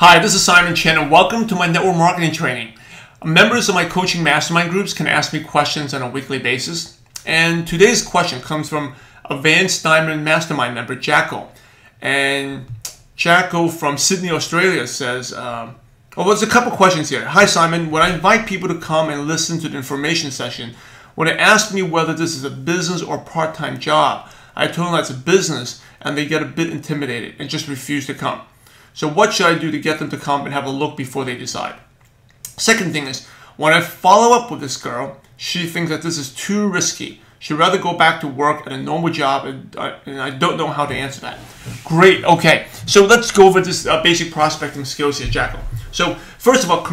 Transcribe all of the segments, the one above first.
Hi, this is Simon Chen and welcome to my network marketing training. Members of my coaching mastermind groups can ask me questions on a weekly basis. And today's question comes from Advanced Diamond Mastermind member Jacko. And Jacko from Sydney, Australia says, well, there's a couple questions here. Hi Simon, when I invite people to come and listen to the information session, when they ask me whether this is a business or part-time job, I told them that's a business and they get a bit intimidated and just refuse to come. So what should I do to get them to come and have a look before they decide? Second thing is, when I follow up with this girl, she thinks that this is too risky. She'd rather go back to work at a normal job, and I don't know how to answer that. Great, okay. So let's go over this basic prospecting skills here, Jacko. So first of all,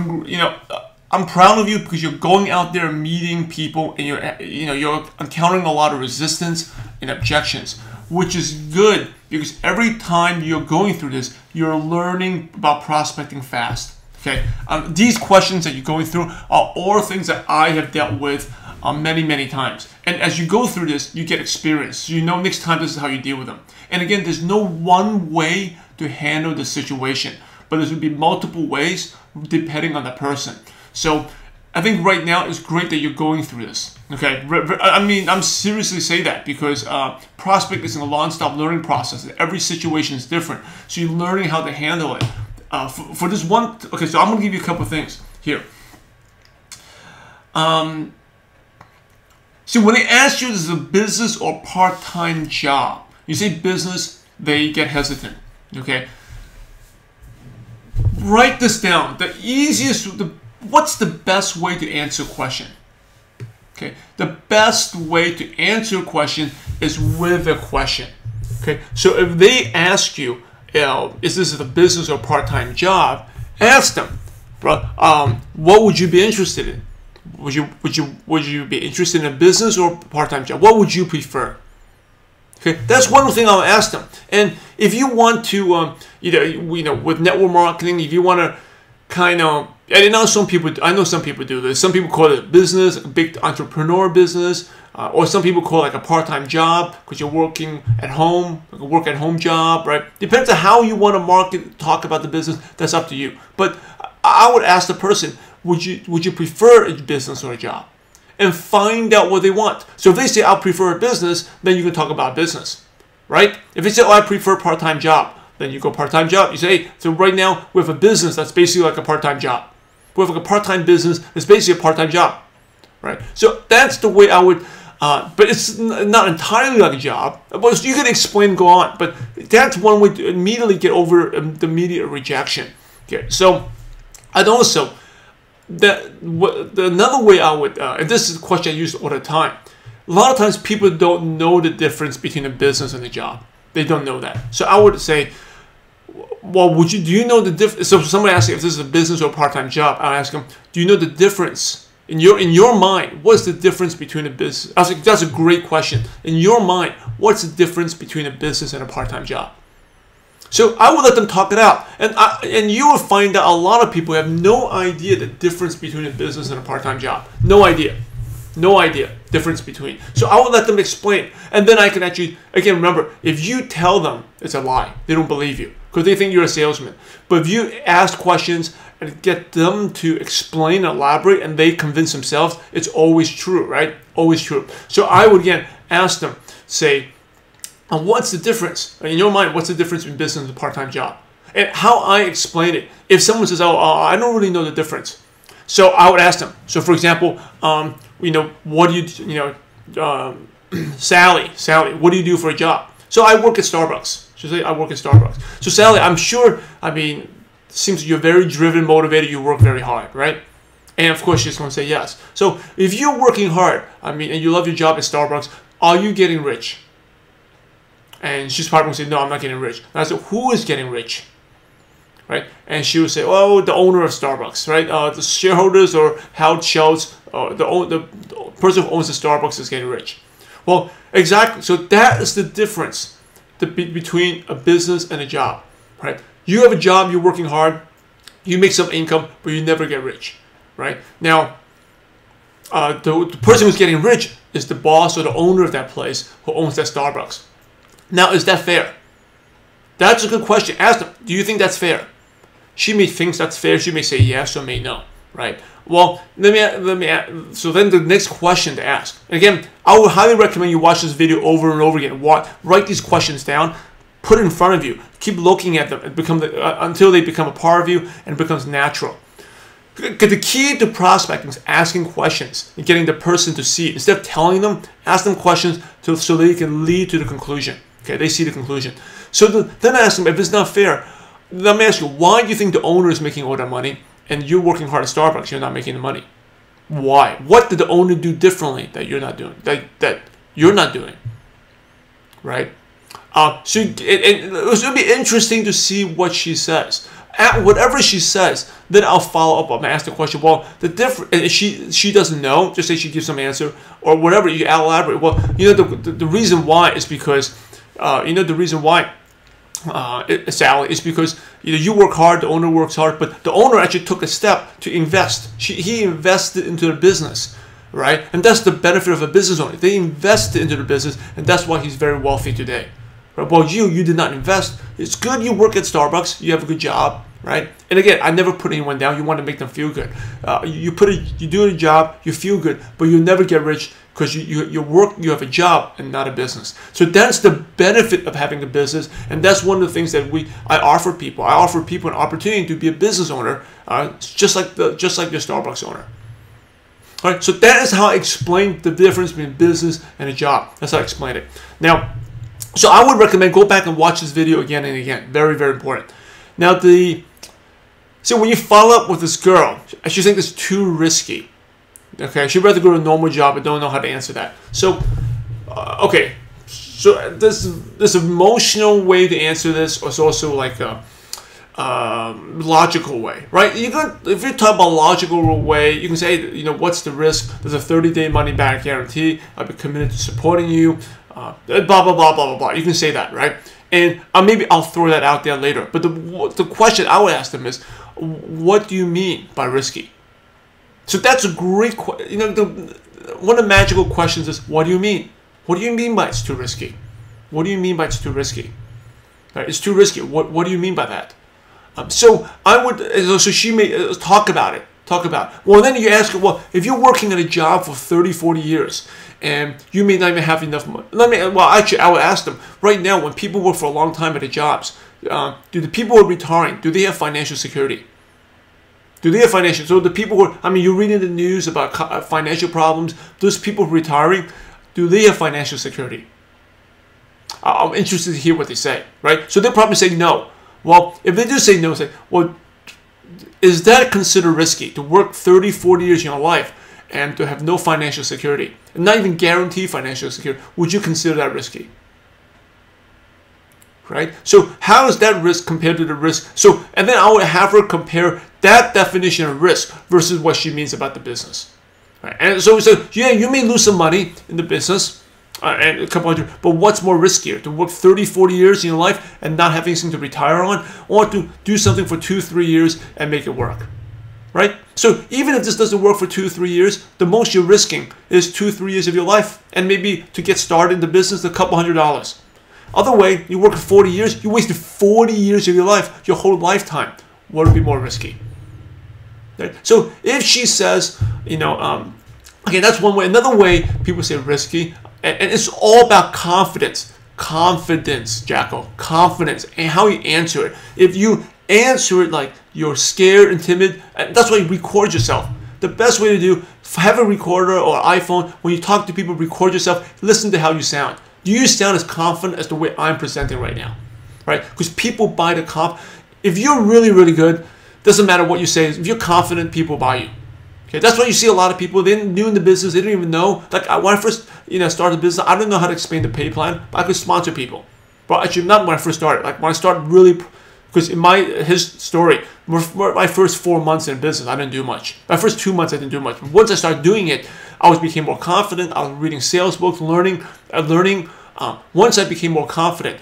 I'm proud of you because you're going out there meeting people and you're encountering a lot of resistance and objections, which is good because every time you're going through this, you're learning about prospecting fast. Okay, these questions that you're going through are all things that I have dealt with many times. And as you go through this, you get experience. So you know next time this is how you deal with them. And again, there's no one way to handle the situation, but there's going to be multiple ways depending on the person. So I think right now it's great that you're going through this. Okay, I mean, I'm seriously say that because prospect is a non-stop learning process. Every situation is different, so you're learning how to handle it. For this one, okay, so I'm gonna give you a couple of things here. So when they ask you, this is a business or part-time job, you say business, they get hesitant. Okay, write this down. The easiest, what's the best way to answer a question? Okay, the best way to answer a question is with a question. Okay, so if they ask you, is this a business or part-time job? Ask them, what would you be interested in? Would you be interested in a business or part-time job? What would you prefer? Okay, that's one thing I'll ask them. And if you want to, with network marketing, if you want to kind of, and I know some people do this. Some people call it a business, a big entrepreneur business, or some people call it like a part-time job because you're working at home, like a work-at-home job, right? Depends on how you want to market, talk about the business. That's up to you. But I would ask the person, would you prefer a business or a job? And find out what they want. So if they say, I prefer a business, then you can talk about business, right? If they say, oh, I prefer a part-time job, then you go part-time job. You say, hey, so right now we have a business that's basically like a part-time job. We have like a part-time business that's basically a part-time job, right? So that's the way I would, but it's not entirely like a job. But you can explain, go on. But that's one way to immediately get over the immediate rejection. Okay, so and also another way I would, and this is a question I use all the time. A lot of times people don't know the difference between a business and a job. They don't know that. So I would say, well, do you know the difference? So somebody asks me if this is a business or a part-time job, I ask them, do you know the difference in your mind? What's the difference between a business? I was like, that's a great question. In your mind, what's the difference between a business and a part-time job? So I would let them talk it out, and you will find that a lot of people have no idea the difference between a business and a part-time job. No idea difference between. So I will let them explain, and then I can actually, again, remember, if you tell them it's a lie, they don't believe you because they think you're a salesman. But if you ask questions and get them to explain, elaborate, and they convince themselves, it's always true, right? Always true. So I would again ask them, say, what's the difference in your mind? What's the difference between business and a part-time job? And how I explain it. If someone says, "Oh, I don't really know the difference," so I would ask them. So, for example, what do you, Sally, what do you do for a job? So I work at Starbucks. She'll say, I work at Starbucks. So Sally, I'm sure, it seems you're very driven, motivated, you work very hard, right? And of course, she's going to say yes. So if you're working hard, and you love your job at Starbucks, are you getting rich? And she's probably going to say, no, I'm not getting rich. And I said, who is getting rich? Right? And she would say, oh, the owner of Starbucks, right? The shareholders or how it shows, the person who owns the Starbucks is getting rich. Well, exactly. So that is the difference between a business and a job, right? You have a job, you're working hard, you make some income, but you never get rich, right? Now, the person who's getting rich is the boss or the owner of that place who owns that Starbucks. Now, is that fair? That's a good question. Ask them, do you think that's fair? She may think that's fair. She may say yes or may no, right? Well, so then the next question to ask. Again, I would highly recommend you watch this video over and over again. Write these questions down, put it in front of you, keep looking at them and until they become a part of you and it becomes natural. Because the key to prospecting is asking questions and getting the person to see it. Instead of telling them, ask them questions so they can lead to the conclusion. Okay, they see the conclusion. So then I ask them, if it's not fair, let me ask you, why do you think the owner is making all that money and you're working hard at Starbucks, you're not making the money? Why? What did the owner do differently that you're not doing? That you're not doing, right? So it's going to be interesting to see what she says. Whatever she says, then I'll follow up. I'm gonna ask the question. Well, she doesn't know. Just say she gives some answer or whatever. You elaborate. Well, the reason why is because the reason why. Sally, is because you work hard, the owner works hard, but the owner actually took a step to invest. He invested into the business, right? And that's the benefit of a business owner. They invested into the business, and that's why he's very wealthy today. Right? Well, you did not invest. It's good you work at Starbucks. You have a good job, right? And again, I never put anyone down. You want to make them feel good. You do a job, you feel good, but you'll never get rich because you have a job and not a business. So that's the benefit of having a business, and that's one of the things that I offer people. I offer people an opportunity to be a business owner, just like your Starbucks owner. All right, so that is how I explain the difference between business and a job. That's how I explain it. Now, so I would recommend go back and watch this video again and again. Very, very important. Now, so when you follow up with this girl, she thinks it's too risky. Okay, she'd rather go to a normal job but don't know how to answer that. So, okay, so this emotional way to answer this is also like a logical way, right? If you're talking about logical way, you can say, what's the risk? There's a 30-day money-back guarantee. I'll be committed to supporting you. Blah blah blah blah blah blah. You can say that, right? And maybe I'll throw that out there later. But the question I would ask them is, what do you mean by risky? So that's a great question. One of the magical questions is, what do you mean? What do you mean by it's too risky? What do you mean by it's too risky? Right, it's too risky. What do you mean by that? So she may talk about it. Well, then you ask her, well, if you're working at a job for 30, 40 years, and you may not even have enough money. Actually, I would ask them, right now, when people work for a long time at the jobs, do the people who are retiring, do they have financial security? Do they have financial? So the people who you're reading the news about financial problems, those people who are retiring, do they have financial security? I'm interested to hear what they say, right? So they'll probably say no. Well, if they do say no, say, well, is that considered risky to work 30, 40 years in your life and to have no financial security, and not even guarantee financial security? Would you consider that risky? Right? So how is that risk compared to the risk? So, and then I would have her compare that definition of risk versus what she means about the business. Right? And so we said, yeah, you may lose some money in the business, and a couple hundred, but what's more riskier? To work 30, 40 years in your life and not have anything to retire on, or to do something for 2, 3 years and make it work? Right? So even if this doesn't work for 2, 3 years, the most you're risking is 2, 3 years of your life, and maybe to get started in the business, a couple $100s. Other way, you work for 40 years, you wasted 40 years of your life, your whole lifetime. What would be more risky? Right? So if she says, okay, that's one way. Another way people say risky, and it's all about confidence. Confidence, Jacko. Confidence, and how you answer it. If you answer it like you're scared and timid, that's why you record yourself. The best way to do, have a recorder or iPhone. When you talk to people, record yourself. Listen to how you sound. Do you sound as confident as the way I'm presenting right now? Right? Because people buy the if you're really, really good, doesn't matter what you say. If you're confident, people buy you. Okay, that's why you see a lot of people, they're new in the business, they didn't even know. Like when I first started the business, I didn't know how to explain the pay plan, but I could sponsor people. But actually not when I first started. Like when I started really, because in his story, my first 4 months in business, I didn't do much. My first 2 months, I didn't do much. But once I started doing it, I became more confident. I was reading sales books, learning. Once I became more confident,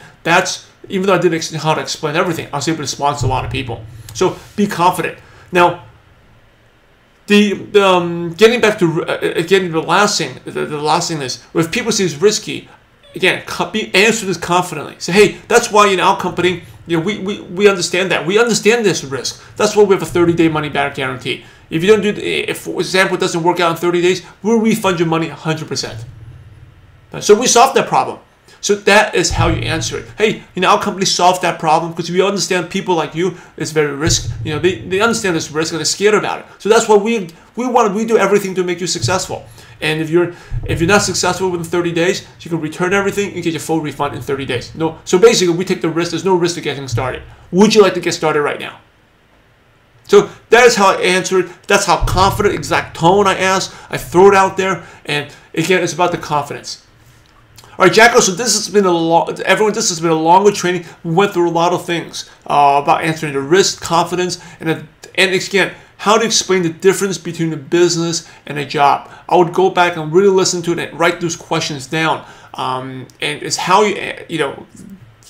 even though I didn't know how to explain everything, I was able to sponsor a lot of people. So be confident. Now, getting back to the last thing is, if people say it's risky, again, answer this confidently. Say, hey, that's why in our company You know, we understand that. We understand this risk. That's why we have a 30-day money back guarantee. If you don't do, if for example it doesn't work out in 30 days, we'll refund your money 100%. So we solved that problem. So that is how you answer it. Hey, you know, our company solved that problem because we understand people like you, it's very risk. You know, they understand this risk and they're scared about it. So that's why we do everything to make you successful. And if you're not successful within 30 days, you can return everything and get your full refund in 30 days. No, so basically we take the risk. There's no risk to getting started. Would you like to get started right now? So that is how I answer it. That's how confident, exact tone I ask. I throw it out there, and again, it's about the confidence. All right, Jacko. So this has been This has been a longer training. We went through a lot of things about answering the risk, confidence, and again, how to explain the difference between a business and a job. I would go back and really listen to it and write those questions down. And it's how you know,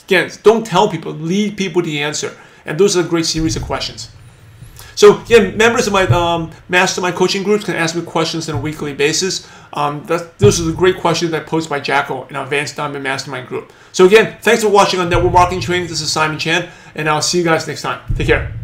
again, don't tell people, lead people to the answer. And those are a great series of questions. So yeah, members of my mastermind coaching groups can ask me questions on a weekly basis. Those are the great questions that I post by Jacko in our Advanced Diamond Mastermind group. So again, thanks for watching on Network Marketing Training. This is Simon Chan, and I'll see you guys next time. Take care.